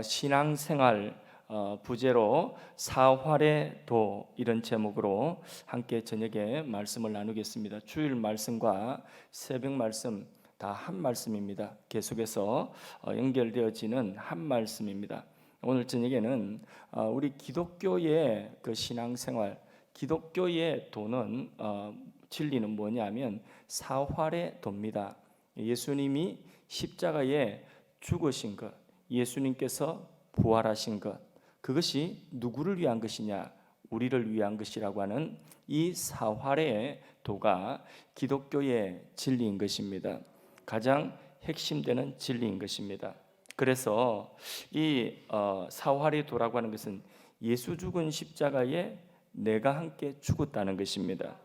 신앙생활 부제로 사활의 도 이런 제목으로 함께 저녁에 말씀을 나누겠습니다. 주일 말씀과 새벽 말씀 다 한 말씀입니다. 계속해서 연결되어지는 한 말씀입니다. 오늘 저녁에는 우리 기독교의 그 신앙생활, 기독교의 도는 진리는 뭐냐면 사활의 도입니다. 예수님이 십자가에 죽으신 것, 예수님께서 부활하신 것, 그것이 누구를 위한 것이냐? 우리를 위한 것이라고 하는 이 사활의 도가 기독교의 진리인 것입니다. 가장 핵심되는 진리인 것입니다. 그래서 이 사활의 도라고 하는 것은 예수 죽은 십자가에 내가 함께 죽었다는 것입니다.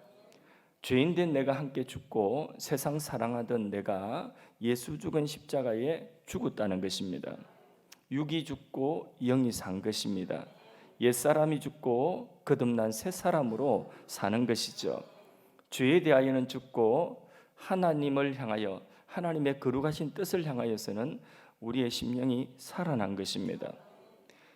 죄인된 내가 함께 죽고 세상 사랑하던 내가 예수 죽은 십자가에 죽었다는 것입니다. 육이 죽고 영이 산 것입니다. 옛사람이 죽고 거듭난 새 사람으로 사는 것이죠. 죄에 대하여는 죽고 하나님을 향하여 하나님의 거룩하신 뜻을 향하여서는 우리의 심령이 살아난 것입니다.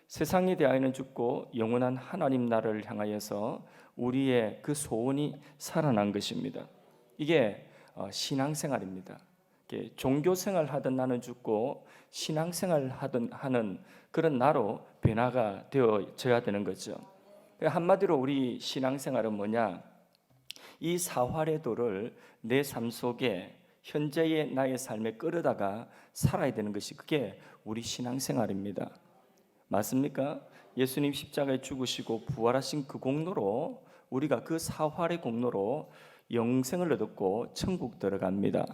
세상에 대하여는 죽고 영원한 하나님 나라를 향하여서 우리의 그 소원이 살아난 것입니다. 이게 신앙생활입니다. 종교생활 하던 나는 죽고 신앙생활 하는 그런 나로 변화가 되어져야 되는 거죠. 한마디로 우리 신앙생활은 뭐냐? 이 사활의 도를 내 삶 속에 현재의 나의 삶에 끌어다가 살아야 되는 것이 그게 우리 신앙생활입니다. 맞습니까? 예수님 십자가에 죽으시고 부활하신 그 공로로 우리가 그 사활의 공로로 영생을 얻었고 천국 들어갑니다.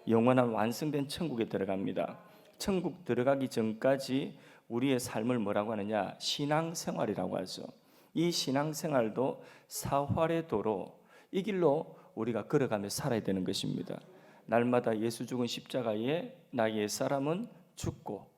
영원한 완성된 천국에 들어갑니다. 천국 들어가기 전까지 우리의 삶을 뭐라고 하느냐? 신앙생활이라고 하죠. 이 신앙생활도 사활의 도로 이 길로 우리가 걸어가며 살아야 되는 것입니다. 날마다 예수 죽은 십자가에 나의 옛사람은 죽고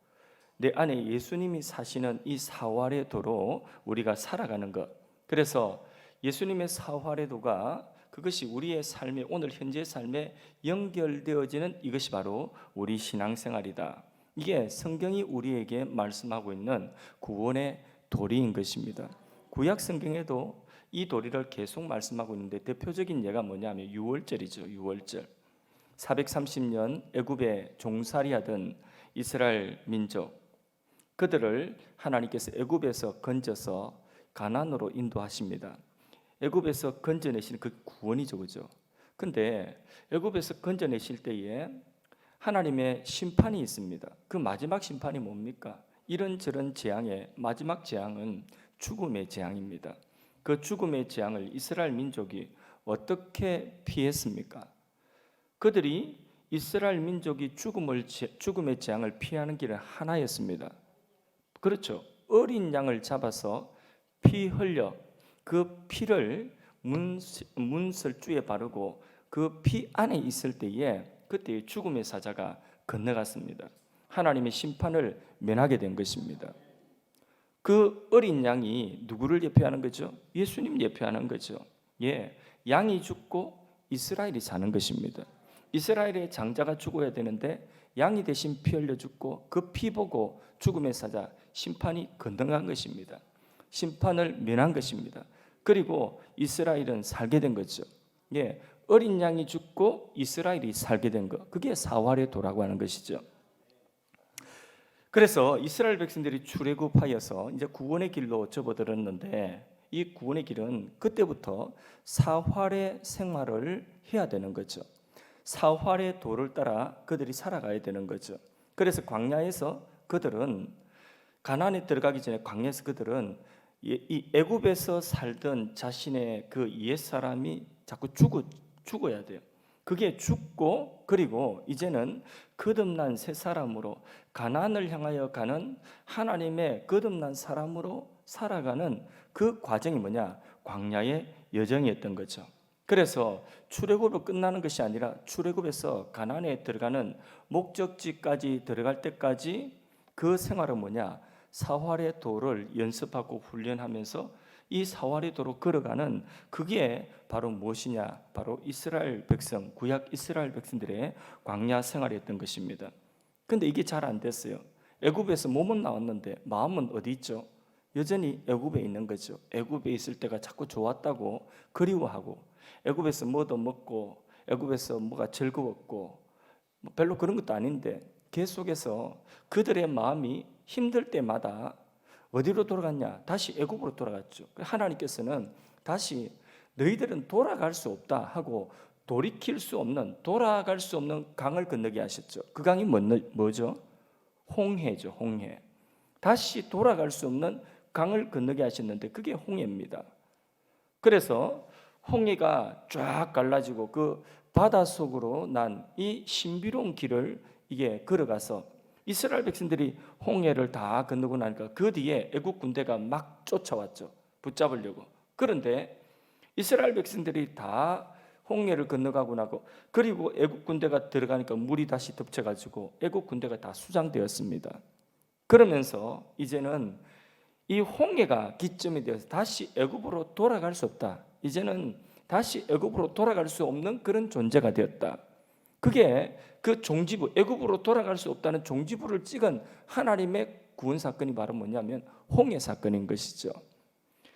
내 안에 예수님이 사시는 이 사활의 도로 우리가 살아가는 것. 그래서 예수님의 사활의 도가 그것이 우리의 삶에 오늘 현재의 삶에 연결되어지는 이것이 바로 우리 신앙생활이다. 이게 성경이 우리에게 말씀하고 있는 구원의 도리인 것입니다. 구약 성경에도 이 도리를 계속 말씀하고 있는데 대표적인 예가 뭐냐면 유월절이죠. 유월절. 430년 애굽에 종살이하던 이스라엘 민족, 그들을 하나님께서 애굽에서 건져서 가나안으로 인도하십니다. 애굽에서 건져내시는 그 구원이죠, 그죠? 근데 애굽에서 건져내실 때에 하나님의 심판이 있습니다. 그 마지막 심판이 뭡니까? 이런저런 재앙의 마지막 재앙은 죽음의 재앙입니다. 그 죽음의 재앙을 이스라엘 민족이 어떻게 피했습니까? 그들이 이스라엘 민족이 죽음의 재앙을 피하는 길은 하나였습니다. 그렇죠. 어린 양을 잡아서 피 흘려 그 피를 문설주에 바르고 그 피 안에 있을 때에 그때 죽음의 사자가 건너갔습니다. 하나님의 심판을 면하게 된 것입니다. 그 어린 양이 누구를 예표하는 거죠? 예수님 예표하는 거죠. 예, 양이 죽고 이스라엘이 사는 것입니다. 이스라엘의 장자가 죽어야 되는데 양이 대신 피 흘려 죽고 그 피 보고 죽음의 사자 심판이 건너간 것입니다. 심판을 면한 것입니다. 그리고 이스라엘은 살게 된 거죠. 예, 어린 양이 죽고 이스라엘이 살게 된 것, 그게 사활의 도라고 하는 것이죠. 그래서 이스라엘 백성들이 출애굽하여서 이제 구원의 길로 접어들었는데 이 구원의 길은 그때부터 사활의 생활을 해야 되는 거죠. 사활의 도를 따라 그들이 살아가야 되는 거죠. 그래서 광야에서 그들은 가나안에 들어가기 전에 광야에서 그들은 이 애굽에서 살던 자신의 그 옛사람이 자꾸 죽어야 돼요. 그게 죽고 그리고 이제는 거듭난 새 사람으로 가나안을 향하여 가는 하나님의 거듭난 사람으로 살아가는 그 과정이 뭐냐? 광야의 여정이었던 거죠. 그래서 출애굽으로 끝나는 것이 아니라 출애굽에서 가나안에 들어가는 목적지까지 들어갈 때까지 그 생활은 뭐냐? 사활의 도를 연습하고 훈련하면서 이 사활의 도로 걸어가는 그게 바로 무엇이냐? 바로 이스라엘 백성, 구약 이스라엘 백성들의 광야 생활이었던 것입니다. 근데 이게 잘 안 됐어요. 애굽에서 몸은 나왔는데 마음은 어디 있죠? 여전히 애굽에 있는 거죠. 애굽에 있을 때가 자꾸 좋았다고 그리워하고, 애굽에서 뭐도 먹고, 애굽에서 뭐가 즐거웠고, 별로 그런 것도 아닌데 계속해서 그들의 마음이 힘들 때마다 어디로 돌아갔냐? 다시 애굽으로 돌아갔죠. 하나님께서는 다시 너희들은 돌아갈 수 없다 하고 돌이킬 수 없는, 돌아갈 수 없는 강을 건너게 하셨죠. 그 강이 뭐죠? 홍해죠. 홍해. 다시 돌아갈 수 없는 강을 건너게 하셨는데 그게 홍해입니다. 그래서 홍해가 쫙 갈라지고 그 바다 속으로 난 이 신비로운 길을 이게 걸어가서 이스라엘 백성들이 홍해를 다 건너고 나니까 그 뒤에 애국 군대가 막 쫓아왔죠. 붙잡으려고. 그런데 이스라엘 백성들이 다 홍해를 건너가고 나고, 그리고 애국 군대가 들어가니까 물이 다시 덮쳐가지고 애국 군대가 다 수장되었습니다. 그러면서 이제는 이 홍해가 기점이 되어서 다시 애굽으로 돌아갈 수 없다. 이제는 다시 애굽으로 돌아갈 수 없는 그런 존재가 되었다. 그게 그 종지부, 애굽으로 돌아갈 수 없다는 종지부를 찍은 하나님의 구원 사건이 바로 뭐냐면 홍해 사건인 것이죠.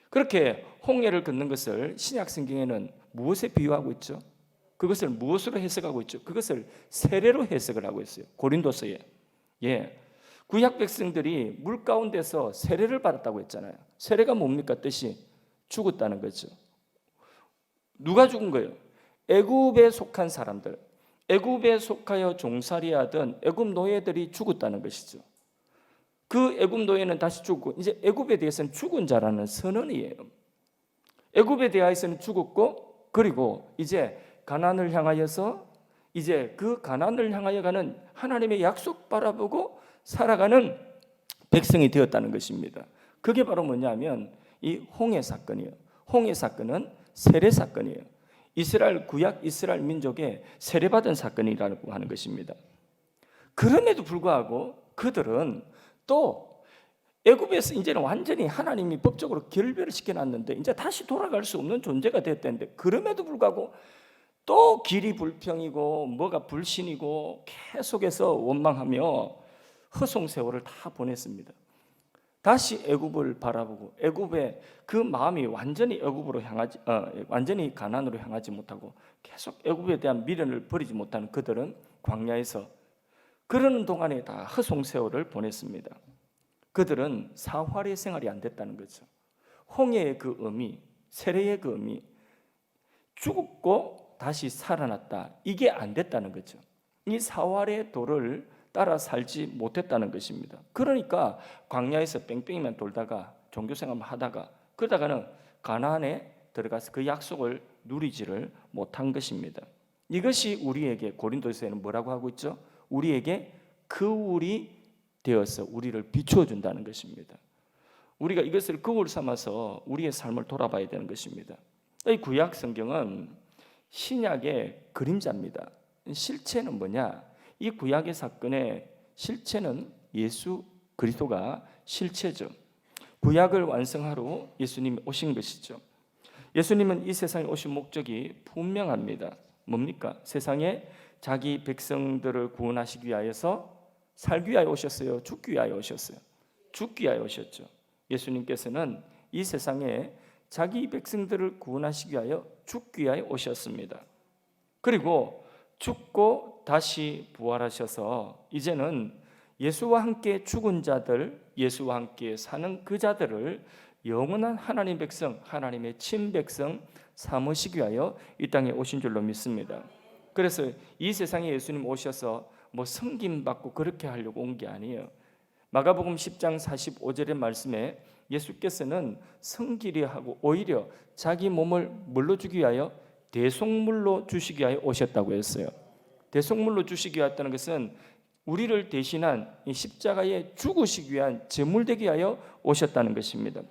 그렇게 홍해를 건넌 것을 신약 성경에는 무엇에 비유하고 있죠? 그것을 무엇으로 해석하고 있죠? 그것을 세례로 해석을 하고 있어요. 고린도서에. 구약 백성들이 물 가운데서 세례를 받았다고 했잖아요. 세례가 뭡니까? 뜻이 죽었다는 거죠. 누가 죽은 거예요? 애굽에 속한 사람들, 애굽에 속하여 종살이하던 애굽 노예들이 죽었다는 것이죠. 그 애굽 노예는 다시 죽고, 이제 애굽에 대해서는 죽은 자라는 선언이에요. 애굽에 대해서는 죽었고, 그리고 이제 가나안을 향하여서 이제 그 가나안을 향하여 가는 하나님의 약속 바라보고 살아가는 백성이 되었다는 것입니다. 그게 바로 뭐냐면 이 홍해 사건이에요. 홍해 사건은 세례 사건이에요. 이스라엘 구약 이스라엘 민족의 세례받은 사건이라고 하는 것입니다. 그럼에도 불구하고 그들은 또 애굽에서 이제는 완전히 하나님이 법적으로 결별을 시켜놨는데 이제 다시 돌아갈 수 없는 존재가 됐다는데, 그럼에도 불구하고 또 길이 불평이고 뭐가 불신이고 계속해서 원망하며 허송세월을 다 보냈습니다. 다시 애굽을 바라보고 애굽의 그 마음이 완전히 애굽으로 향하지, 완전히 가나안으로 향하지 못하고 계속 애굽에 대한 미련을 버리지 못하는 그들은 광야에서 그러는 동안에 다 허송세월을 보냈습니다. 그들은 사활의 생활이 안 됐다는 거죠. 홍해의 그 의미, 세례의 그 의미, 죽고 다시 살아났다, 이게 안 됐다는 거죠. 이 사활의 도를 따라 살지 못했다는 것입니다. 그러니까 광야에서 뺑뺑이만 돌다가 종교생활만 하다가 그러다가는 가나안에 들어가서 그 약속을 누리지를 못한 것입니다. 이것이 우리에게 고린도서에는 뭐라고 하고 있죠? 우리에게 거울이 되어서 우리를 비추어 준다는 것입니다. 우리가 이것을 거울 삼아서 우리의 삶을 돌아봐야 되는 것입니다. 이 구약 성경은 신약의 그림자입니다. 실체는 뭐냐? 이 구약의 사건의 실체는 예수 그리스도가 실체죠. 구약을 완성하러 예수님이 오신 것이죠. 예수님은 이 세상에 오신 목적이 분명합니다. 뭡니까? 세상에 자기 백성들을 구원하시기 위하여서 살기 위하여 오셨어요? 죽기 위하여 오셨어요? 죽기 위하여 오셨죠. 예수님께서는 이 세상에 자기 백성들을 구원하시기 위하여 죽기 위하여 오셨습니다. 그리고 죽고 다시 부활하셔서 이제는 예수와 함께 죽은 자들, 예수와 함께 사는 그 자들을 영원한 하나님 백성, 하나님의 친백성 삼으시기 위하여 이 땅에 오신 줄로 믿습니다. 그래서 이 세상에 예수님 오셔서 뭐 섬김 받고 그렇게 하려고 온 게 아니에요. 마가복음 10장 45절의 말씀에 예수께서는 성기리 하고 오히려 자기 몸을 뭘로 주기 위하여 대속물로 주시기 위하여 오셨다고 했어요. 대속물로 주시기 위하였다는 것은 우리를 대신한 이 십자가에 죽으시기 위한 제물되기 위하여 오셨다는 것입니다.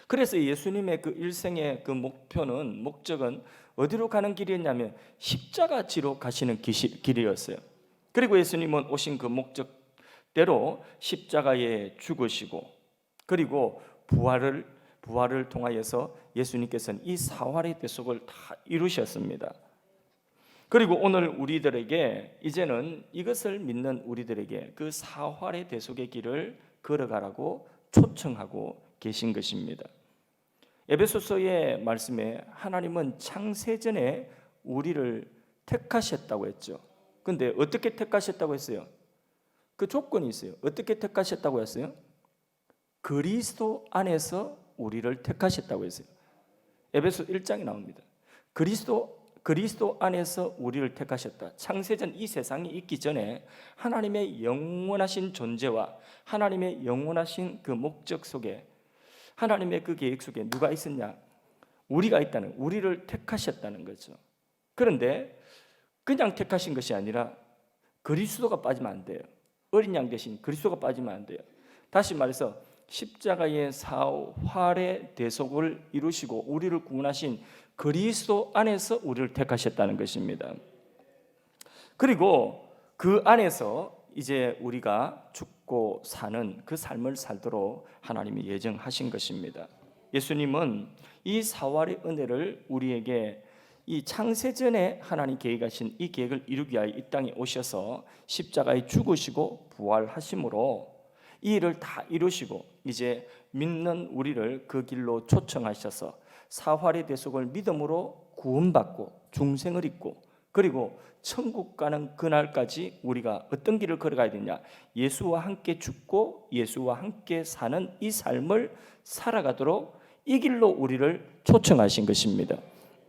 그래서 예수님의 그 일생의 그 목적은 어디로 가는 길이었냐면 십자가 지로 가시는 길이었어요. 그리고 예수님은 오신 그 목적대로 십자가에 죽으시고 그리고 부활을 통하여서 예수님께서는 이 사활의 대속을 다 이루셨습니다. 그리고 오늘 우리들에게 이제는 이것을 믿는 우리들에게 그 사활의 대속의 길을 걸어가라고 초청하고 계신 것입니다. 에베소서의 말씀에 하나님은 창세전에 우리를 택하셨다고 했죠. 근데 어떻게 택하셨다고 했어요? 그 조건이 있어요. 어떻게 택하셨다고 했어요? 그리스도 안에서 우리를 택하셨다고 했어요. 에베소 1장에 나옵니다. 그리스도 안에서 우리를 택하셨다. 창세전 이 세상이 있기 전에 하나님의 영원하신 존재와 하나님의 영원하신 그 목적 속에, 하나님의 그 계획 속에 누가 있었냐? 우리가 있다는, 우리를 택하셨다는 거죠. 그런데 그냥 택하신 것이 아니라 그리스도가 빠지면 안 돼요. 어린 양 대신 그리스도가 빠지면 안 돼요. 다시 말해서 십자가의 사활의 대속을 이루시고 우리를 구원하신 그리스도 안에서 우리를 택하셨다는 것입니다. 그리고 그 안에서 이제 우리가 죽고 사는 그 삶을 살도록 하나님이 예정하신 것입니다. 예수님은 이 사활의 은혜를 우리에게 이 창세전에 하나님 계획하신 이 계획을 이루기 위하여 이 땅에 오셔서 십자가에 죽으시고 부활하심으로 이 일을 다 이루시고 이제 믿는 우리를 그 길로 초청하셔서 사활의 대속을 믿음으로 구원받고 중생을 입고 그리고 천국 가는 그날까지 우리가 어떤 길을 걸어가야 되냐? 예수와 함께 죽고 예수와 함께 사는 이 삶을 살아가도록 이 길로 우리를 초청하신 것입니다.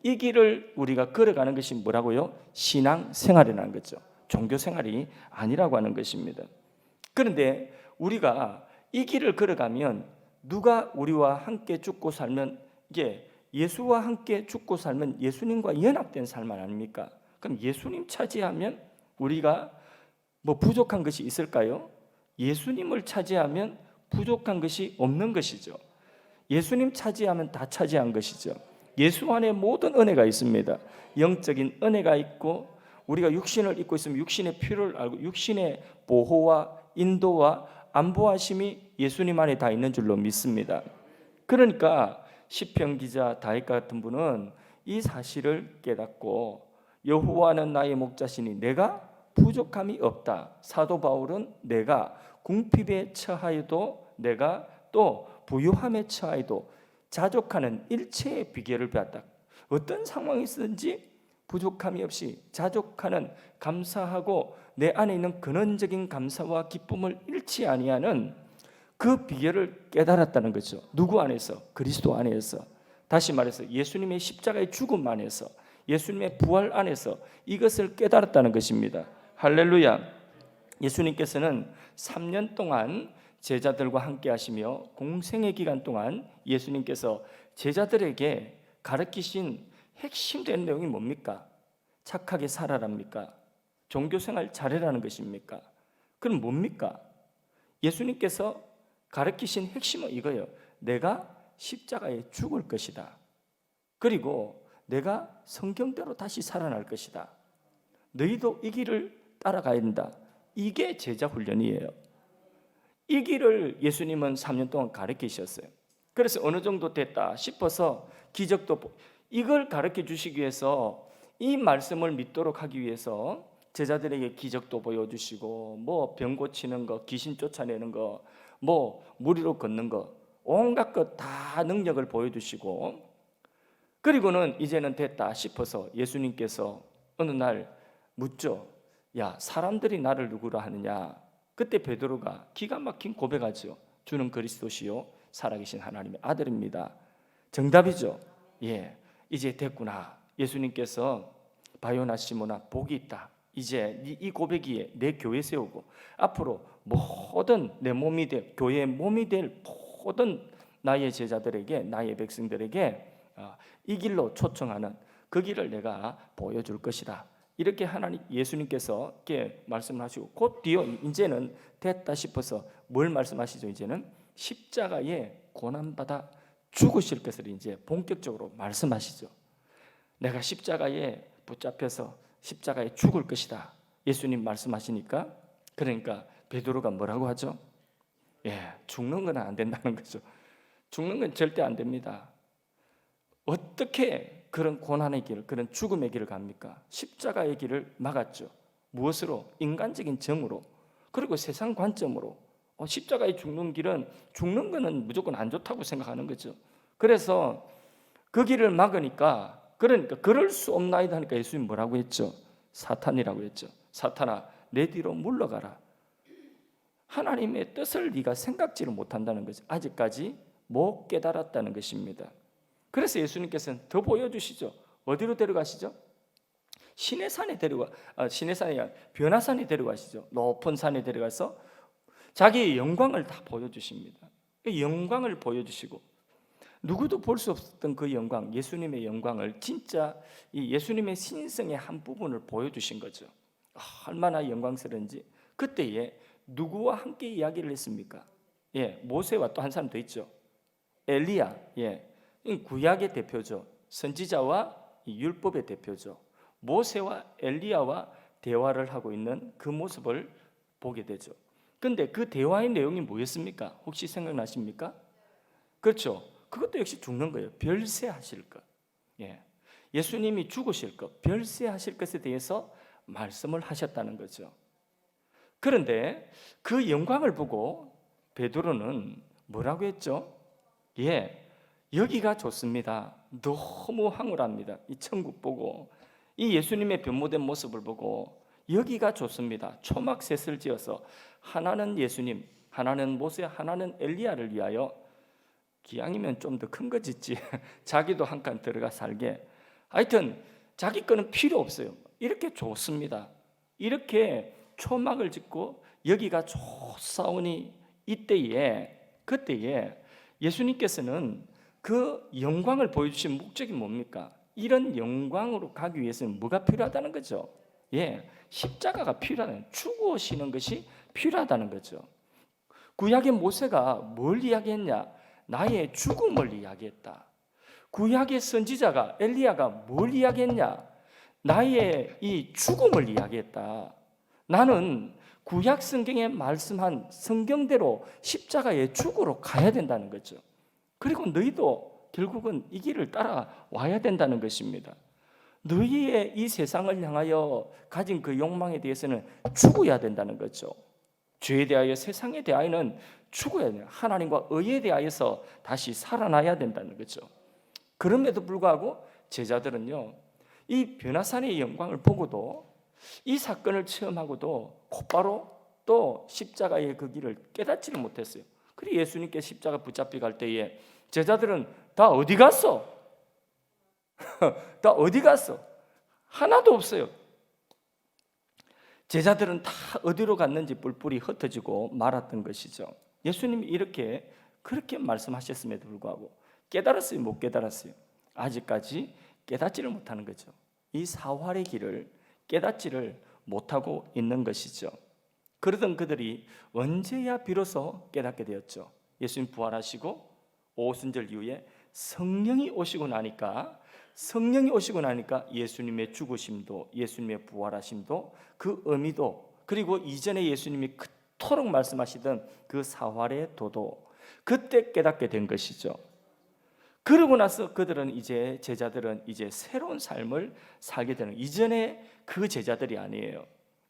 이 길을 우리가 걸어가는 것이 뭐라고요? 신앙생활이라는 거죠. 종교생활이 아니라고 하는 것입니다. 그런데 우리가 이 길을 걸어가면 누가 우리와 함께 죽고 살면 이게 예수와 함께 죽고 살면 예수님과 연합된 삶 아닙니까? 그럼 예수님 차지하면 우리가 뭐 부족한 것이 있을까요? 예수님을 차지하면 부족한 것이 없는 것이죠. 예수님 차지하면 다 차지한 것이죠. 예수 안에 모든 은혜가 있습니다. 영적인 은혜가 있고 우리가 육신을 입고 있으면 육신의 필요를 알고 육신의 보호와 인도와 안보하심이 예수님 안에 다 있는 줄로 믿습니다. 그러니까 시편 기자 다윗 같은 분은 이 사실을 깨닫고 여호와는 나의 목자시니 내가 부족함이 없다. 사도 바울은 내가 궁핍에 처하여도 내가 또 부유함에 처하여도 자족하는 일체의 비결을 배웠다. 어떤 상황이 있든지 부족함이 없이 자족하는, 감사하고 내 안에 있는 근원적인 감사와 기쁨을 잃지 아니하는 그 비결을 깨달았다는 거죠. 누구 안에서? 그리스도 안에서. 다시 말해서 예수님의 십자가의 죽음 안에서, 예수님의 부활 안에서 이것을 깨달았다는 것입니다. 할렐루야. 예수님께서는 3년 동안 제자들과 함께 하시며 공생의 기간 동안 예수님께서 제자들에게 가르치신 핵심된 내용이 뭡니까? 착하게 살아랍니까? 종교생활 잘해라는 것입니까? 그럼 뭡니까? 예수님께서 가르치신 핵심은 이거예요. 내가 십자가에 죽을 것이다. 그리고 내가 성경대로 다시 살아날 것이다. 너희도 이 길을 따라가야 된다. 이게 제자 훈련이에요. 이 길을 예수님은 3년 동안 가르치셨어요. 그래서 어느 정도 됐다 싶어서 기적도 이걸 가르쳐 주시기 위해서 이 말씀을 믿도록 하기 위해서 제자들에게 기적도 보여주시고 뭐 병 고치는 거, 귀신 쫓아내는 거, 뭐 무리로 걷는 거, 온갖 것 다 능력을 보여주시고 그리고는 이제는 됐다 싶어서 예수님께서 어느 날 묻죠. 야, 사람들이 나를 누구라 하느냐? 그때 베드로가 기가 막힌 고백하죠. 주는 그리스도시요 살아계신 하나님의 아들입니다. 정답이죠. 예, 이제 됐구나. 예수님께서 바요나 시모나 복이 있다. 이제 이 고백이 내 교회 세우고 앞으로 모든 내 몸이 될 교회의 몸이 될 모든 나의 제자들에게 나의 백성들에게 이 길로 초청하는 그 길을 내가 보여줄 것이다. 이렇게 하나님 예수님께서 이렇게 말씀하시고 곧 뒤에 이제는 됐다 싶어서 뭘 말씀하시죠? 이제는 십자가에 고난받아 죽으실 것을 이제 본격적으로 말씀하시죠. 내가 십자가에 붙잡혀서 십자가에 죽을 것이다. 예수님 말씀하시니까 그러니까 베드로가 뭐라고 하죠? 예, 죽는 건 안 된다는 거죠. 죽는 건 절대 안 됩니다. 어떻게 그런 고난의 길, 그런 죽음의 길을 갑니까? 십자가의 길을 막았죠. 무엇으로? 인간적인 정으로, 그리고 세상 관점으로. 십자가에 죽는 길은, 죽는 거는 무조건 안 좋다고 생각하는 거죠. 그래서 그 길을 막으니까, 그러니까 그럴 수 없나이다 하니까 예수님 뭐라고 했죠? 사탄이라고 했죠. 사탄아, 내 뒤로 물러가라. 하나님의 뜻을 네가 생각지를 못한다는 거죠. 아직까지 못 깨달았다는 것입니다. 그래서 예수님께서는 더 보여주시죠. 어디로 데려가시죠? 신의 산에 신의 산이 아니라 변화산에 데려가시죠. 높은 산에 데려가서 자기의 영광을 다 보여주십니다. 그 영광을 보여주시고, 누구도 볼 수 없었던 그 영광, 예수님의 영광을, 진짜 이 예수님의 신성의 한 부분을 보여주신 거죠. 얼마나 영광스러운지. 그때에 누구와 함께 이야기를 했습니까? 모세와 또 한 사람 더 있죠. 엘리야. 구약의 대표죠. 선지자와 율법의 대표죠. 모세와 엘리야와 대화를 하고 있는 그 모습을 보게 되죠. 그런데 그 대화의 내용이 뭐였습니까? 혹시 생각나십니까? 그렇죠. 그것도 역시 죽는 거예요. 별세하실 것. 예수님이 죽으실 것, 별세하실 것에 대해서 말씀을 하셨다는 거죠. 그런데 그 영광을 보고 베드로는 뭐라고 했죠? 여기가 좋습니다. 너무 황홀합니다. 이 천국 보고, 이 예수님의 변모된 모습을 보고 여기가 좋습니다. 초막셋을 지어서 하나는 예수님, 하나는 모세, 하나는 엘리야를 위하여, 기왕이면 좀 더 큰 거 짓지, 자기도 한 칸 들어가 살게. 하여튼 자기 거는 필요 없어요. 이렇게 좋습니다. 이렇게 초막을 짓고 여기가 좋사오니, 그때에 예수님께서는 그 영광을 보여주신 목적이 뭡니까? 이런 영광으로 가기 위해서는 뭐가 필요하다는 거죠? 십자가가 필요하다는, 죽으시는 것이 필요하다는 거죠. 구약의 모세가 뭘 이야기했냐? 나의 죽음을 이야기했다. 구약의 선지자가 엘리야가 뭘 이야기했냐? 나의 이 죽음을 이야기했다. 나는 구약 성경에 말씀한 성경대로 십자가의 죽으로 가야 된다는 거죠. 그리고 너희도 결국은 이 길을 따라와야 된다는 것입니다. 너희의 이 세상을 향하여 가진 그 욕망에 대해서는 죽어야 된다는 거죠. 죄에 대하여, 세상에 대하여는 죽어야 돼요. 하나님과 의에 대하여서 다시 살아나야 된다는 거죠. 그럼에도 불구하고 제자들은요, 이 변화산의 영광을 보고도, 이 사건을 체험하고도 곧바로 또 십자가의 그 길을 깨닫지를 못했어요. 그리고 예수님께 십자가 붙잡혀 갈 때에 제자들은 다 어디 갔어? 다 어디 갔어? 하나도 없어요. 제자들은 다 어디로 갔는지 뿔뿔이 흩어지고 말았던 것이죠. 예수님이 그렇게 말씀하셨음에도 불구하고 깨달았어요? 못 깨달았어요? 아직까지 깨닫지를 못하는 거죠. 이 사활의 길을 깨닫지를 못하고 있는 것이죠. 그러던 그들이 언제야 비로소 깨닫게 되었죠? 예수님 부활하시고 오순절 이후에 성령이 오시고 나니까 예수님의 죽으심도, 예수님의 부활하심도, 그 의미도, 그리고 이전에 예수님이 그토록 말씀하시던 그 사활의 도도, 그때 깨닫게 된 것이죠. 그러고 나서 제자들은 이제 새로운 삶을 살게 되는, 이전에 그 제자들이 아니에요.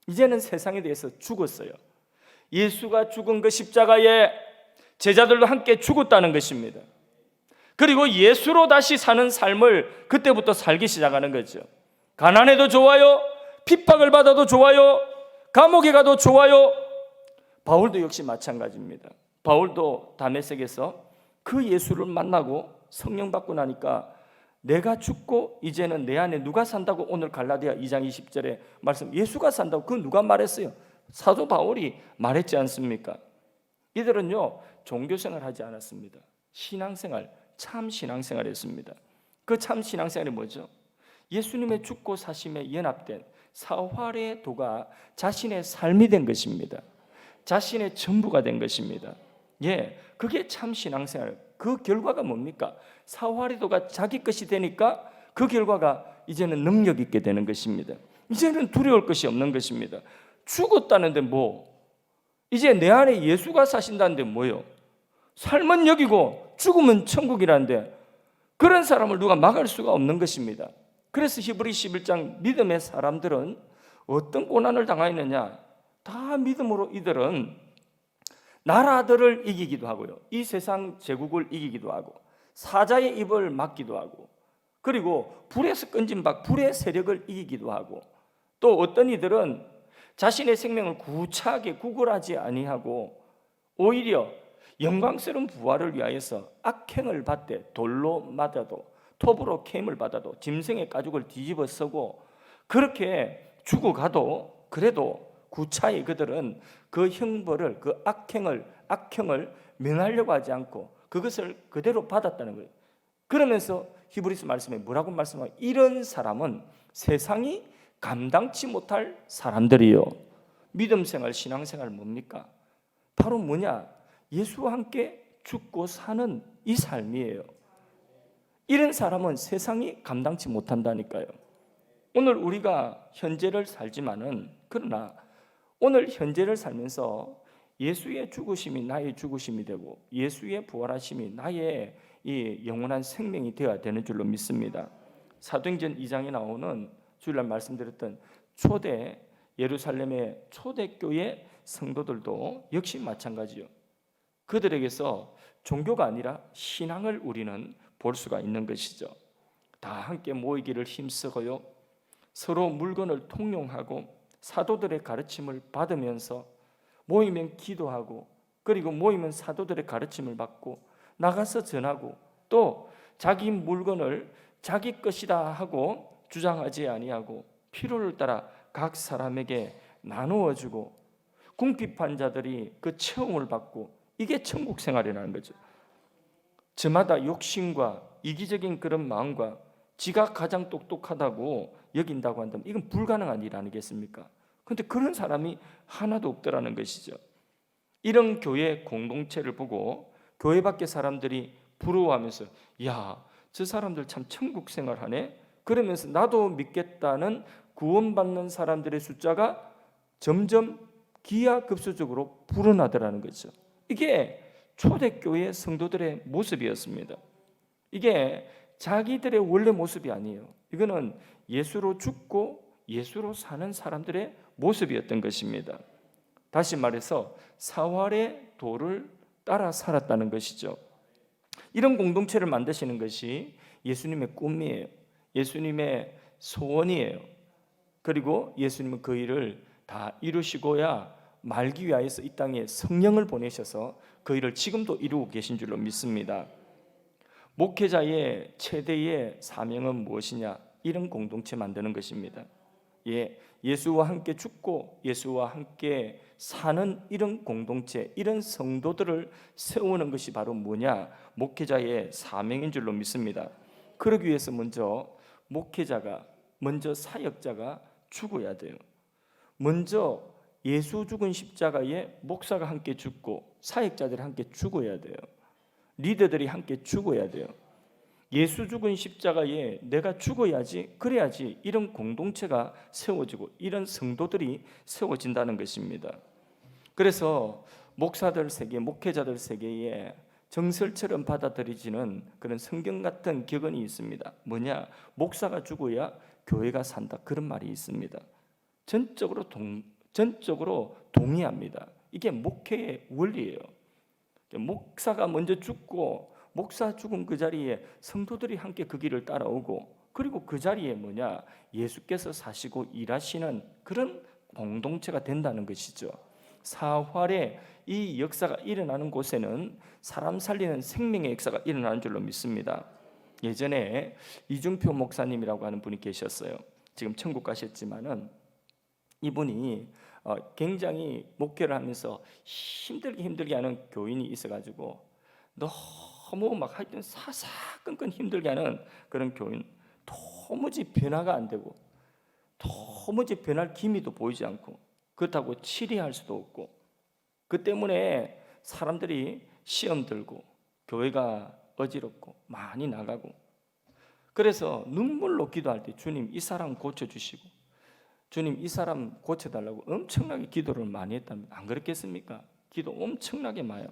이제는 세상에 대해서 죽었어요. 예수가 죽은 그 십자가에 제자들도 함께 죽었다는 것입니다. 그리고 예수로 다시 사는 삶을 그때부터 살기 시작하는 거죠. 가난해도 좋아요, 핍박을 받아도 좋아요, 감옥에 가도 좋아요. 바울도 역시 마찬가지입니다. 바울도 다메섹에서 그 예수를 만나고 성령 받고 나니까 내가 죽고 이제는 내 안에 누가 산다고, 오늘 갈라디아 2장 20절에 말씀, 예수가 산다고 그 누가 말했어요? 사도 바울이 말했지 않습니까? 이들은요, 종교생활 하지 않았습니다. 신앙생활, 참 신앙생활을 했습니다. 그 참 신앙생활이 뭐죠? 예수님의 죽고 사심에 연합된 사활의 도가 자신의 삶이 된 것입니다. 자신의 전부가 된 것입니다. 그게 참 신앙생활. 그 결과가 뭡니까? 사활의 도가 자기 것이 되니까 그 결과가 이제는 능력 있게 되는 것입니다. 이제는 두려울 것이 없는 것입니다. 죽었다는데 이제 내 안에 예수가 사신다는데 뭐요? 삶은 여기고 죽으면 천국이라는데 그런 사람을 누가 막을 수가 없는 것입니다. 그래서 히브리 11장 믿음의 사람들은 어떤 고난을 당하였느냐? 다 믿음으로 이들은 나라들을 이기기도 하고요, 이 세상 제국을 이기기도 하고, 사자의 입을 막기도 하고, 그리고 불에서 끈진 박 불의 세력을 이기기도 하고, 또 어떤 이들은 자신의 생명을 구차하게 구걸하지 아니하고 오히려 영광스러운 부활을 위하여서 악행을 받되 돌로 맞아도 톱으로 캠을 받아도 짐승의 가죽을 뒤집어 쓰고 그렇게 죽어가도 그래도 구차히 그들은 그 형벌을, 그 악행을 면하려고 하지 않고 그것을 그대로 받았다는 거예요. 그러면서 히브리서 말씀에 뭐라고 말씀하고, 이런 사람은 세상이 감당치 못할 사람들이요. 믿음 생활, 신앙 생활 뭡니까? 바로 뭐냐? 예수와 함께 죽고 사는 이 삶이에요. 이런 사람은 세상이 감당치 못한다니까요. 오늘 우리가 현재를 살지만은, 그러나 오늘 현재를 살면서 예수의 죽으심이 나의 죽으심이 되고 예수의 부활하심이 나의 이 영원한 생명이 되어야 되는 줄로 믿습니다. 사도행전 2장에 나오는 주일날 말씀드렸던 초대 예루살렘의 초대교회 성도들도 역시 마찬가지요. 그들에게서 종교가 아니라 신앙을 우리는 볼 수가 있는 것이죠. 다 함께 모이기를 힘쓰고요, 서로 물건을 통용하고 사도들의 가르침을 받으면서 모이면 기도하고, 그리고 모이면 사도들의 가르침을 받고 나가서 전하고, 또 자기 물건을 자기 것이다 하고 주장하지 아니하고 필요를 따라 각 사람에게 나누어 주고 궁핍한 자들이 그 체험을 받고, 이게 천국 생활이라는 거죠. 저마다 욕심과 이기적인 그런 마음과 지가 가장 똑똑하다고 여긴다고 한다면 이건 불가능한 일 아니겠습니까? 그런데 그런 사람이 하나도 없더라는 것이죠. 이런 교회 공동체를 보고 교회 밖의 사람들이 부러워하면서, 야, 저 사람들 참 천국 생활하네, 그러면서 나도 믿겠다는 구원받는 사람들의 숫자가 점점 기하급수적으로 불어나더라는 거죠. 이게 초대교회 성도들의 모습이었습니다. 이게 자기들의 원래 모습이 아니에요. 이거는 예수로 죽고 예수로 사는 사람들의 모습이었던 것입니다. 다시 말해서 사활의 도를 따라 살았다는 것이죠. 이런 공동체를 만드시는 것이 예수님의 꿈이에요. 예수님의 소원이에요. 그리고 예수님은 그 일을 다 이루시고야 말기 위하여서 이 땅에 성령을 보내셔서 그 일을 지금도 이루고 계신 줄로 믿습니다. 목회자의 최대의 사명은 무엇이냐? 이런 공동체 만드는 것입니다. 예수와 함께 죽고 예수와 함께 사는 이런 공동체, 이런 성도들을 세우는 것이 바로 뭐냐? 목회자의 사명인 줄로 믿습니다. 그러기 위해서 목회자가, 사역자가 죽어야 돼요. 먼저 예수 죽은 십자가에 목사가 함께 죽고 사역자들이 함께 죽어야 돼요. 리더들이 함께 죽어야 돼요. 예수 죽은 십자가에 내가 죽어야지, 그래야지 이런 공동체가 세워지고 이런 성도들이 세워진다는 것입니다. 그래서 목사들 세계, 목회자들 세계에 정설처럼 받아들이지는 그런 성경 같은 격언이 있습니다. 뭐냐? 목사가 죽어야 교회가 산다, 그런 말이 있습니다. 전적으로 동의합니다. 이게 목회의 원리예요. 목사가 먼저 죽고 목사 죽은 그 자리에 성도들이 함께 그 길을 따라오고, 그리고 그 자리에 예수께서 사시고 일하시는 그런 공동체가 된다는 것이죠. 사활의 이 역사가 일어나는 곳에는 사람 살리는 생명의 역사가 일어나는 줄로 믿습니다. 예전에 이중표 목사님이라고 하는 분이 계셨어요. 지금 천국 가셨지만은 이분이 굉장히 목회를 하면서 힘들게 하는 교인이 있어가지고 너무 하여튼 사사건건 힘들게 하는 그런 교인, 도무지 변화가 안 되고 도무지 변할 기미도 보이지 않고, 그렇다고 치리할 수도 없고, 그 때문에 사람들이 시험 들고 교회가 어지럽고 많이 나가고, 그래서 눈물로 기도할 때 주님 이 사람 고쳐주시고 주님 이 사람 고쳐달라고 엄청나게 기도를 많이 했답니다. 안 그렇겠습니까? 기도 엄청나게 많아요.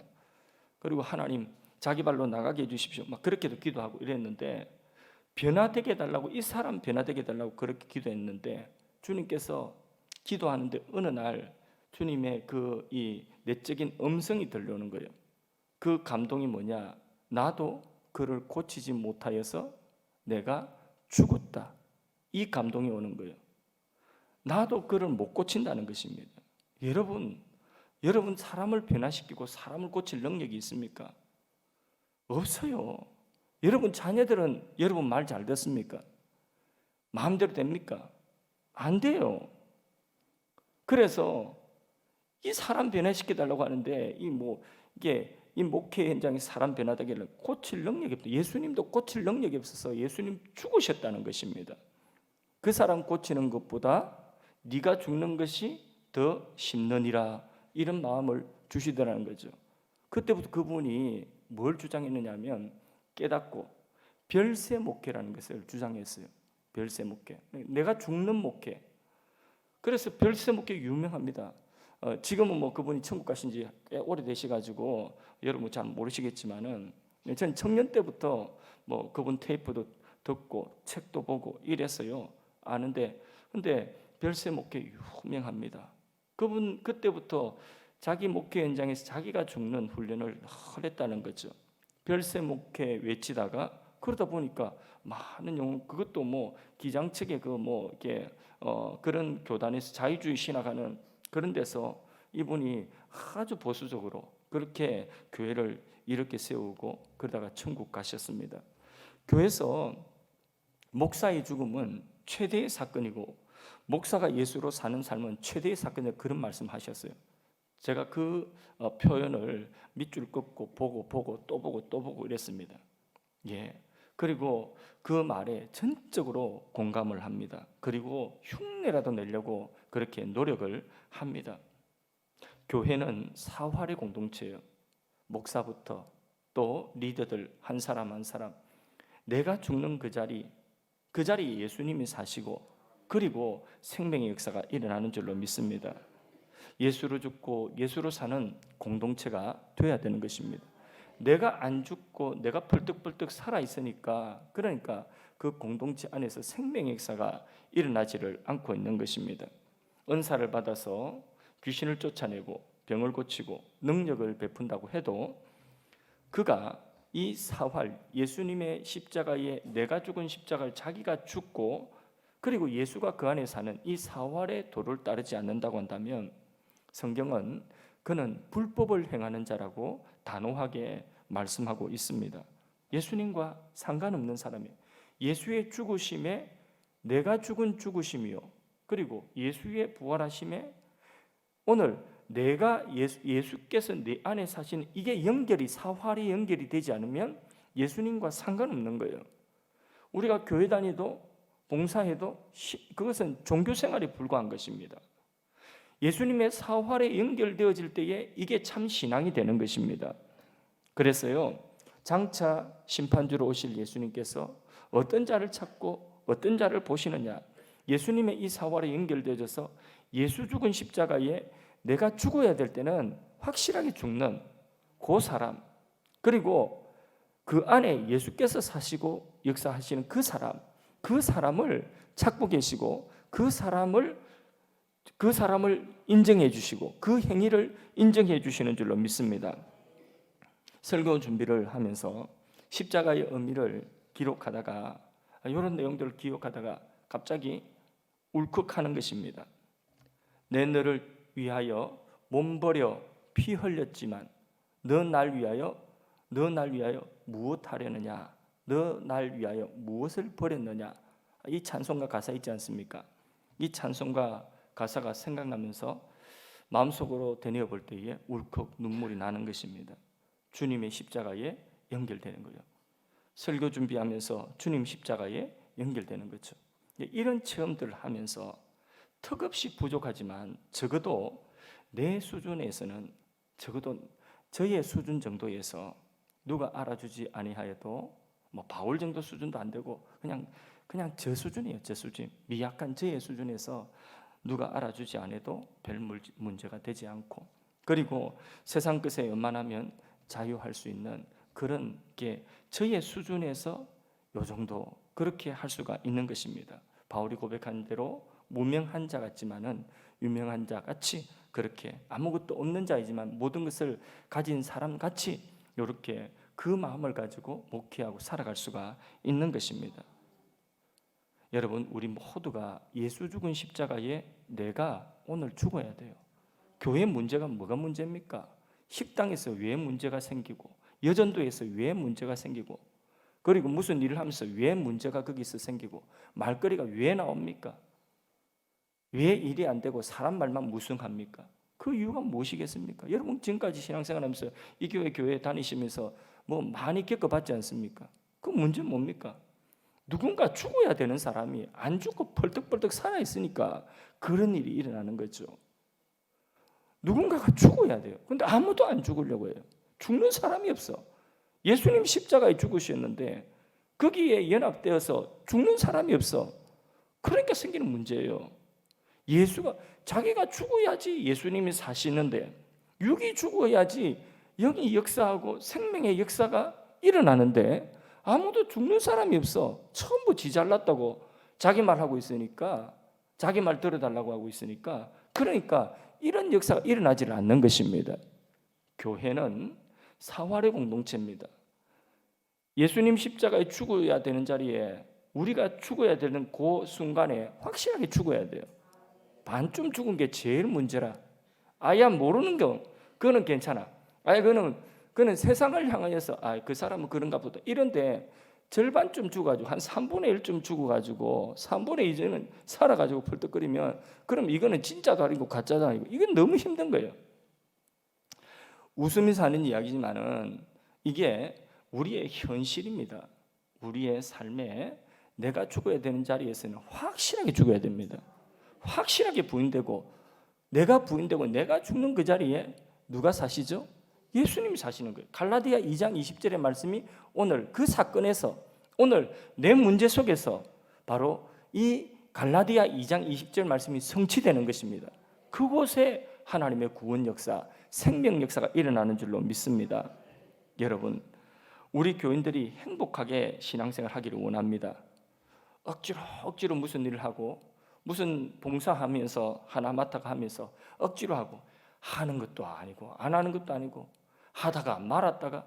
그리고 하나님 자기 발로 나가게 해주십시오. 막 그렇게도 기도하고 이랬는데 변화되게 해달라고, 이 사람 변화되게 해달라고 그렇게 기도했는데 주님께서 기도하는데 어느 날 주님의 그 이 내적인 음성이 들려오는 거예요. 그 감동이 뭐냐? 나도 그를 고치지 못하여서 내가 죽었다. 이 감동이 오는 거예요. 나도 그를 못 고친다는 것입니다. 여러분 사람을 변화시키고 사람을 고칠 능력이 있습니까? 없어요. 여러분 자녀들은 여러분 말 잘 듣습니까? 마음대로 됩니까? 안 돼요. 그래서 이 사람 변화시켜 달라고 하는데 이 목회 현장에 사람 변화되게 고칠 능력이 없다. 예수님도 고칠 능력이 없어서 예수님 죽으셨다는 것입니다. 그 사람 고치는 것보다 네가 죽는 것이 더 심느니라, 이런 마음을 주시더라는 거죠. 그때부터 그분이 뭘 주장했느냐 하면 깨닫고 별세 목회라는 것을 주장했어요. 별세 목회. 내가 죽는 목회. 그래서 별세 목회 유명합니다. 지금은 뭐 그분이 천국 가신 지 꽤 오래되셔가지고 여러분 잘 모르시겠지만은 전 청년 때부터 뭐 그분 테이프도 듣고 책도 보고 이랬어요. 아는데 근데 별세 목회 유명합니다. 그분 그때부터 자기 목회 현장에서 자기가 죽는 훈련을 늘 했다는 거죠. 별세 목회 외치다가 그러다 보니까 많은 영혼, 그것도 뭐 기장측에 이렇게 그런 교단에서 자유주의 신학하는 그런 데서 이분이 아주 보수적으로 그렇게 교회를 이렇게 세우고 그러다가 천국 가셨습니다. 교회에서 목사의 죽음은 최대의 사건이고 목사가 예수로 사는 삶은 최대의 사건이다, 그런 말씀하셨어요. 제가 그 표현을 밑줄 긋고 보고 또 보고 이랬습니다. 예. 그리고 그 말에 전적으로 공감을 합니다. 그리고 흉내라도 내려고 그렇게 노력을 합니다. 교회는 사활의 공동체예요. 목사부터 또 리더들 한 사람 한 사람, 내가 죽는 그 자리에 예수님이 사시고 그리고 생명의 역사가 일어나는 줄로 믿습니다. 예수로 죽고 예수로 사는 공동체가 돼야 되는 것입니다. 내가 안 죽고 내가 펄떡펄떡 살아 있으니까, 그러니까 그 공동체 안에서 생명의 역사가 일어나지를 않고 있는 것입니다. 은사를 받아서 귀신을 쫓아내고 병을 고치고 능력을 베푼다고 해도 그가 이 사활, 예수님의 십자가에 내가 죽은 십자가를 자기가 죽고 그리고 예수가 그 안에 사는 이 사활의 도를 따르지 않는다고 한다면 성경은 그는 불법을 행하는 자라고 단호하게 말씀하고 있습니다. 예수님과 상관없는 사람이에요. 예수의 죽으심에 내가 죽은 죽으심이요, 그리고 예수의 부활하심에 오늘 내가 예수께서 내 안에 사시는 이게 연결이, 사활이 연결이 되지 않으면 예수님과 상관없는 거예요. 우리가 교회 다니도 봉사해도 그것은 종교 생활에 불과한 것입니다. 예수님의 사활에 연결되어질 때에 이게 참 신앙이 되는 것입니다. 그래서요, 장차 심판주로 오실 예수님께서 어떤 자를 찾고 어떤 자를 보시느냐, 예수님의 이 사활에 연결되어져서 예수 죽은 십자가에 내가 죽어야 될 때는 확실하게 죽는 그 사람, 그리고 그 안에 예수께서 사시고 역사하시는 그 사람을 찾고 계시고 그 사람을 인정해 주시고 그 행위를 인정해 주시는 줄로 믿습니다. 설교 준비를 하면서 십자가의 의미를 기록하다가 이런 내용들을 기억하다가 갑자기 울컥하는 것입니다. 내 너를 위하여 몸버려 피 흘렸지만 너 날 위하여 무엇 하려느냐, 너 날 위하여 무엇을 버렸느냐, 이 찬송가 가사 있지 않습니까? 이 찬송가 가사가 생각나면서 마음속으로 되뇌어 볼 때에 울컥 눈물이 나는 것입니다. 주님의 십자가에 연결되는 거예요. 설교 준비하면서 주님 십자가에 연결되는 거죠. 이런 체험들을 하면서 턱없이 부족하지만 적어도 내 수준에서는, 적어도 저의 수준 정도에서 누가 알아주지 아니하여도 뭐 바울 정도 수준도 안 되고 그냥 저 수준이에요. 저 수준, 미약한 저의 수준에서 누가 알아주지 않아도 별 문제가 되지 않고, 그리고 세상 것에 연만하면 자유할 수 있는 그런 게 저의 수준에서 요 정도 그렇게 할 수가 있는 것입니다. 바울이 고백한 대로 무명한 자 같지만은 유명한 자 같이 그렇게 아무것도 없는 자이지만 모든 것을 가진 사람 같이 이렇게 그 마음을 가지고 목회하고 살아갈 수가 있는 것입니다. 여러분, 우리 모두가 예수 죽은 십자가에 내가 오늘 죽어야 돼요. 교회 문제가 뭐가 문제입니까? 식당에서 왜 문제가 생기고, 여전도에서 왜 문제가 생기고, 그리고 무슨 일을 하면서 왜 문제가 거기서 생기고, 말거리가 왜 나옵니까? 왜 일이 안 되고 사람 말만 무성합니까? 그 이유가 무엇이겠습니까? 여러분 지금까지 신앙생활하면서 이 교회 다니시면서 뭐 많이 겪어봤지 않습니까? 그 문제는 뭡니까? 누군가 죽어야 되는 사람이 안 죽고 펄떡펄떡 살아있으니까 그런 일이 일어나는 거죠. 누군가가 죽어야 돼요. 근데 아무도 안 죽으려고 해요. 죽는 사람이 없어. 예수님 십자가에 죽으셨는데 거기에 연합되어서 죽는 사람이 없어. 그러니까 생기는 문제예요. 예수가 자기가 죽어야지 예수님이 사시는데, 육이 죽어야지 영이 역사하고 생명의 역사가 일어나는데 아무도 죽는 사람이 없어. 전부 지 잘났다고 자기 말하고 있으니까, 자기 말 들어달라고 하고 있으니까, 그러니까 이런 역사가 일어나지를 않는 것입니다. 교회는 사활의 공동체입니다. 예수님 십자가에 죽어야 되는 자리에 우리가 죽어야 되는 그 순간에 확실하게 죽어야 돼요. 반쯤 죽은 게 제일 문제라. 아예 모르는 거 그거는 괜찮아. 아예 그거는 세상을 향하여서 그 사람은 그런가 보다 이런데, 절반쯤 죽어가지고 한 3분의 1쯤 죽어가지고 3분의 2는 살아가지고 펄떡거리면, 그럼 이거는 진짜도 아니고 가짜도 아니고 이건 너무 힘든 거예요. 웃으면서 하는 이야기지만은 이게 우리의 현실입니다. 우리의 삶에 내가 죽어야 되는 자리에서는 확실하게 죽어야 됩니다. 확실하게 부인되고, 내가 부인되고 내가 죽는 그 자리에 누가 사시죠? 예수님이 사시는 거예요. 갈라디아 2장 20절의 말씀이 오늘 그 사건에서, 오늘 내 문제 속에서 바로 이 갈라디아 2장 20절 말씀이 성취되는 것입니다. 그곳에 하나님의 구원 역사, 생명 역사가 일어나는 줄로 믿습니다. 여러분, 우리 교인들이 행복하게 신앙생활 하기를 원합니다. 억지로 무슨 일을 하고 무슨 봉사하면서 하나 맡아가 하면서 억지로 하고, 하는 것도 아니고 안 하는 것도 아니고 하다가 말았다가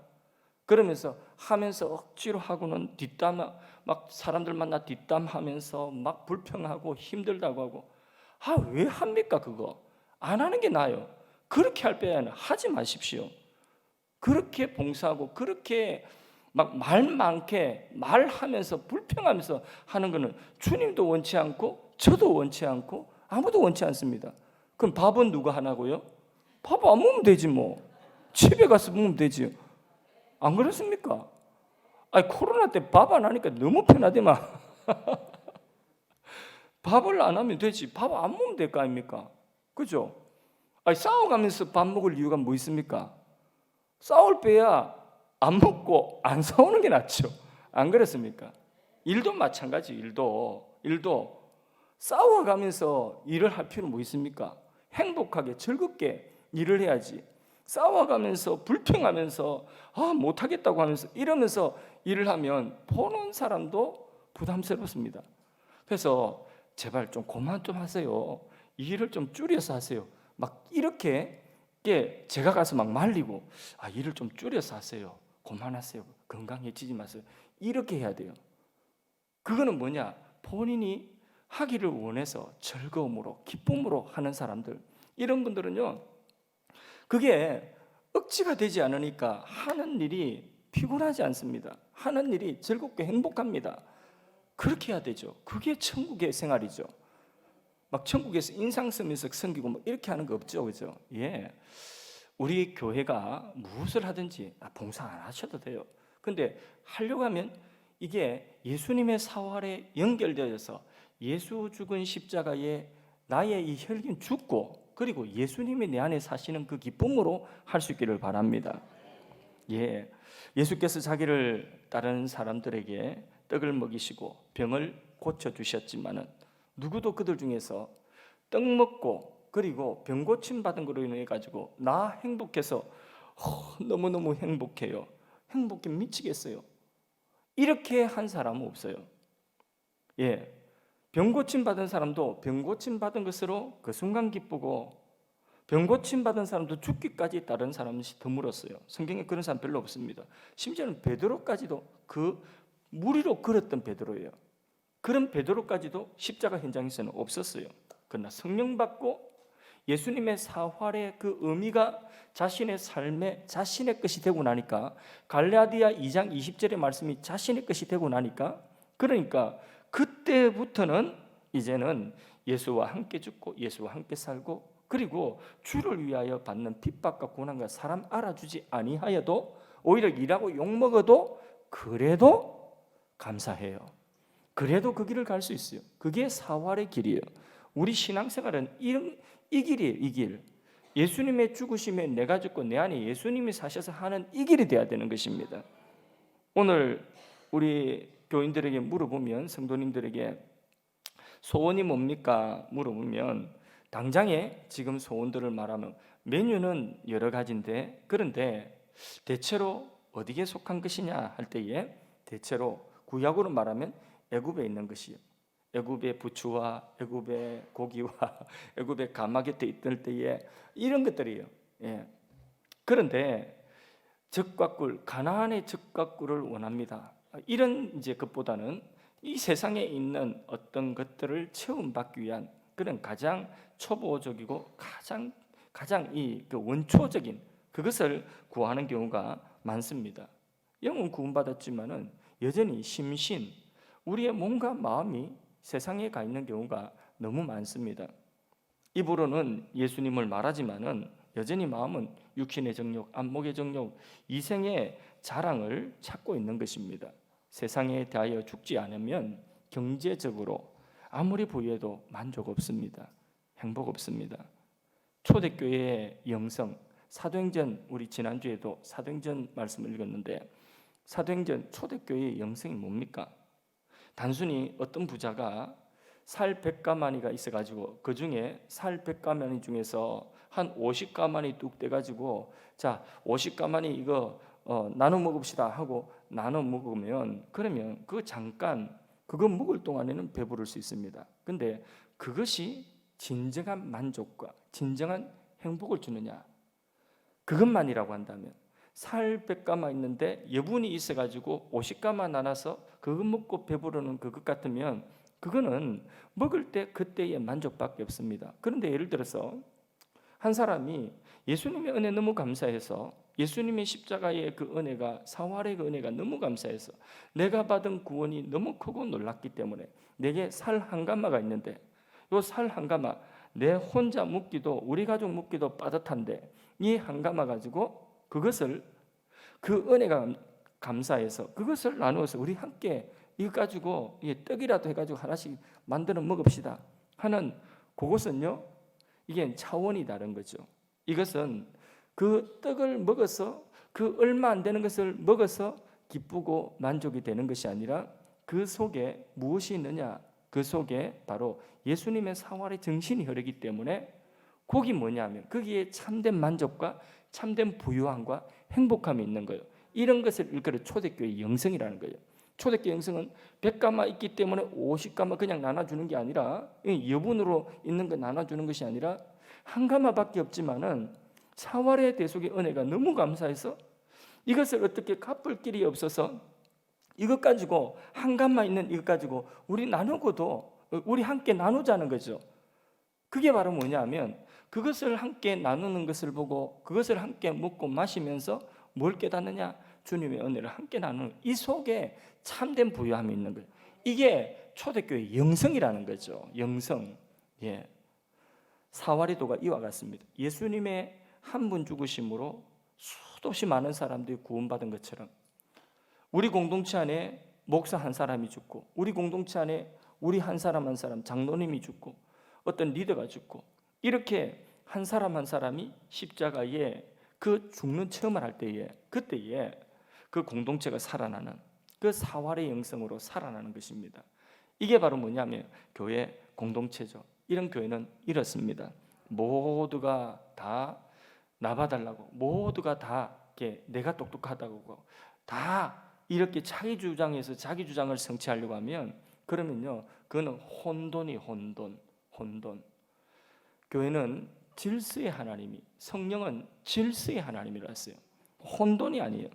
그러면서 하면서 억지로 하고는 뒷담, 막 사람들 만나 뒷담하면서 막 불평하고 힘들다고 하고, 왜 합니까? 그거 안 하는 게 나아요. 그렇게 할 바에는 하지 마십시오. 그렇게 봉사하고 그렇게 막 말 많게 말하면서 불평하면서 하는 것은 주님도 원치 않고 저도 원치 않고 아무도 원치 않습니다. 그럼 밥은 누가 하나고요? 밥 안 먹으면 되지 뭐. 집에 가서 먹으면 되지. 안 그렇습니까? 코로나 때 밥 안 하니까 너무 편하더만. 밥을 안 하면 되지. 밥 안 먹으면 될 거 아닙니까? 그죠? 싸워가면서 밥 먹을 이유가 뭐 있습니까? 싸울 때야 안 먹고 안 싸우는 게 낫죠. 안 그렇습니까? 일도 마찬가지. 일도 싸워가면서 일을 할 필요는 뭐 있습니까? 행복하게 즐겁게 일을 해야지. 싸워가면서 불평하면서 못하겠다고 하면서 이러면서 일을 하면 보는 사람도 부담스럽습니다. 그래서 제발 좀 그만 좀 하세요. 일을 좀 줄여서 하세요. 막 이렇게 제가 가서 막 말리고 일을 좀 줄여서 하세요. 그만하세요. 건강해지지 마세요. 이렇게 해야 돼요. 그거는 뭐냐? 본인이 하기를 원해서 즐거움으로 기쁨으로 하는 사람들, 이런 분들은요, 그게 억지가 되지 않으니까 하는 일이 피곤하지 않습니다. 하는 일이 즐겁게 행복합니다. 그렇게 해야 되죠. 그게 천국의 생활이죠. 막 천국에서 인상 쓰면서 섬기고 뭐 이렇게 하는 거 없죠, 그죠? 예, 우리 교회가 무엇을 하든지 봉사 안 하셔도 돼요. 근데 하려고 하면 이게 예수님의 사활에 연결되어서 예수 죽은 십자가에 나의 이 혈긴 죽고, 그리고 예수님이 내 안에 사시는 그 기쁨으로 할 수 있기를 바랍니다. 예, 예수께서 자기를 따르는 사람들에게 떡을 먹이시고 병을 고쳐주셨지만은 누구도 그들 중에서 떡 먹고 그리고 병 고침 받은 거로 인해 가지고 나 행복해서 너무너무 행복해요, 행복해 미치겠어요. 이렇게 한 사람은 없어요. 예, 병 고침 받은 사람도 병 고침 받은 것으로 그 순간 기쁘고, 병 고침 받은 사람도 죽기까지 따른 사람이 드물었어요. 성경에 그런 사람 별로 없습니다. 심지어는 베드로까지도, 그 무리로 걸었던 베드로예요. 그런 베드로까지도 십자가 현장에서는 없었어요. 그러나 성령 받고 예수님의 사활의 그 의미가 자신의 삶에 자신의 것이 되고 나니까, 갈라디아 2장 20절의 말씀이 자신의 것이 되고 나니까, 그러니까 그때부터는 이제는 예수와 함께 죽고 예수와 함께 살고, 그리고 주를 위하여 받는 핍박과 고난과 사람 알아주지 아니하여도, 오히려 일하고 욕먹어도 그래도 감사해요. 그래도 그 길을 갈 수 있어요. 그게 사활의 길이에요. 우리 신앙생활은 이 길이에요. 이 길. 예수님의 죽으심에 내가 죽고 내 안에 예수님이 사셔서 하는 이 길이 돼야 되는 것입니다. 오늘 우리 교인들에게 물어보면, 성도님들에게 소원이 뭡니까 물어보면, 당장에 지금 소원들을 말하면 메뉴는 여러 가지인데, 그런데 대체로 어디에 속한 것이냐 할 때에, 대체로 구약으로 말하면 애굽에 있는 것이요, 애굽의 부추와 애굽의 고기와 애굽의 가마 곁에 있을 때에 이런 것들이에요. 예. 그런데 젖과 꿀, 가나안의 젖과 꿀을 원합니다. 이런 이제 것보다는 이 세상에 있는 어떤 것들을 체험받기 위한 그런 가장 초보적이고 가장 이 그 원초적인 그것을 구하는 경우가 많습니다. 영은 구원받았지만은 여전히 심신, 우리의 몸과 마음이 세상에 가 있는 경우가 너무 많습니다. 입으로는 예수님을 말하지만은 여전히 마음은 육신의 정욕, 안목의 정욕, 이생의 자랑을 찾고 있는 것입니다. 세상에 대하여 죽지 않으면 경제적으로 아무리 부유해도 만족 없습니다. 행복 없습니다. 초대교회의 영성, 사도행전, 우리 지난주에도 사도행전 말씀을 읽었는데, 사도행전 초대교회의 영성이 뭡니까? 단순히 어떤 부자가 살 100가마니가 있어가지고 그 중에 살 100가마니 중에서 한 50가마니 뚝 떼가지고, 자 50가마니 이거 나눠 먹읍시다 하고 나눠 먹으면, 그러면 그 잠깐 그거 먹을 동안에는 배부를 수 있습니다. 근데 그것이 진정한 만족과 진정한 행복을 주느냐, 그것만이라고 한다면, 살 100가마 있는데 여분이 있어가지고 50가마 나눠서 그거 먹고 배부르는 그것 같으면 그거는 먹을 때 그때의 만족밖에 없습니다. 그런데 예를 들어서 한 사람이 예수님의 은혜 너무 감사해서, 예수님의 십자가의 그 은혜가, 사활의 그 은혜가 너무 감사해서, 내가 받은 구원이 너무 크고 놀랐기 때문에 내게 살 한 가마가 있는데, 요 살 한 가마 내 혼자 먹기도, 우리 가족 먹기도 빠듯한데, 이 한 가마 가지고 그것을, 그 은혜가 감사해서 그것을 나누어서 우리 함께 이거 가지고 떡이라도 해가지고 하나씩 만들어 먹읍시다 하는, 그것은요, 이게 차원이 다른 거죠. 이것은 그 떡을 먹어서, 그 얼마 안 되는 것을 먹어서 기쁘고 만족이 되는 것이 아니라, 그 속에 무엇이 있느냐, 그 속에 바로 예수님의 사활의 정신이 흐르기 때문에, 그게 뭐냐면 거기에 참된 만족과 참된 부유함과 행복함이 있는 거예요. 이런 것을 일컬어 초대교회 영성이라는 거예요. 초대교회 영성은 100가마 있기 때문에 50가마 그냥 나눠주는 게 아니라, 여분으로 있는 거 나눠주는 것이 아니라, 한 가마밖에 없지만은 사활의 대속의 은혜가 너무 감사해서 이것을 어떻게 갚을 길이 없어서 이것 가지고, 한 가마 있는 이것 가지고 우리 나누고도, 우리 함께 나누자는 거죠. 그게 바로 뭐냐면, 그것을 함께 나누는 것을 보고 그것을 함께 먹고 마시면서 뭘 깨닫느냐, 주님의 은혜를 함께 나누는, 이 속에 참된 부유함이 있는 거예요. 이게 초대교회 영성이라는 거죠. 영성. 예. 사활의도가 이와 같습니다. 예수님의 한 분 죽으심으로 수도 없이 많은 사람들이 구원받은 것처럼, 우리 공동체 안에 목사 한 사람이 죽고, 우리 공동체 안에 우리 한 사람 한 사람, 장로님이 죽고, 어떤 리더가 죽고, 이렇게 한 사람 한 사람이 십자가에 그 죽는 체험을 할 때에, 그때에 그 공동체가 살아나는, 그 사활의 영성으로 살아나는 것입니다. 이게 바로 뭐냐면 교회 공동체죠. 이런 교회는 이렇습니다. 모두가 다 나봐달라고, 모두가 다 내가 똑똑하다고, 다 이렇게 자기 주장에서 자기 주장을 성취하려고 하면 그러면요, 그거는 혼돈이 혼돈. 교회는 질서의 하나님이, 성령은 질서의 하나님이라 했어요. 혼돈이 아니에요.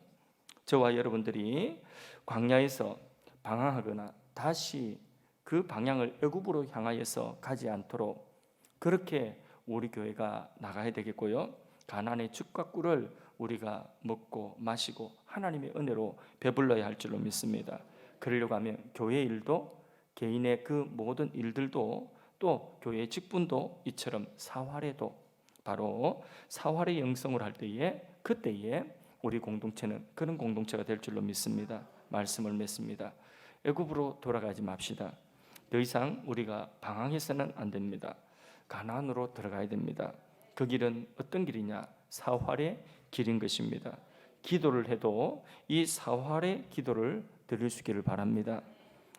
저와 여러분들이 광야에서 방황하거나 다시 그 방향을 애굽으로 향하여서 가지 않도록 그렇게 우리 교회가 나가야 되겠고요. 가나안의 죽과 꿀을 우리가 먹고 마시고 하나님의 은혜로 배불러야 할 줄로 믿습니다. 그러려고 하면 교회 일도, 개인의 그 모든 일들도, 또 교회의 직분도 이처럼 사활에도, 바로 사활의 영성을 할 때에, 그때에 우리 공동체는 그런 공동체가 될 줄로 믿습니다. 말씀을 맺습니다. 애굽으로 돌아가지 맙시다. 더 이상 우리가 방황해서는 안 됩니다. 가나안으로 들어가야 됩니다. 그 길은 어떤 길이냐? 사활의 길인 것입니다. 기도를 해도 이 사활의 기도를 드릴 수 있기를 바랍니다.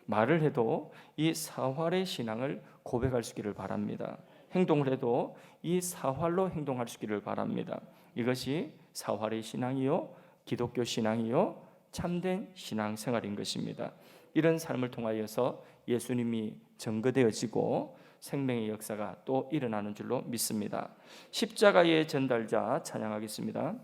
말을 해도 이 사활의 신앙을 고백할 수 있기를 바랍니다. 행동을 해도 이 사활로 행동할 수 있기를 바랍니다. 이것이 사활의 신앙이요, 기독교 신앙이요, 참된 신앙생활인 것입니다. 이런 삶을 통하여서 예수님이 증거되어지고 생명의 역사가 또 일어나는 줄로 믿습니다. 십자가의 전달자 찬양하겠습니다.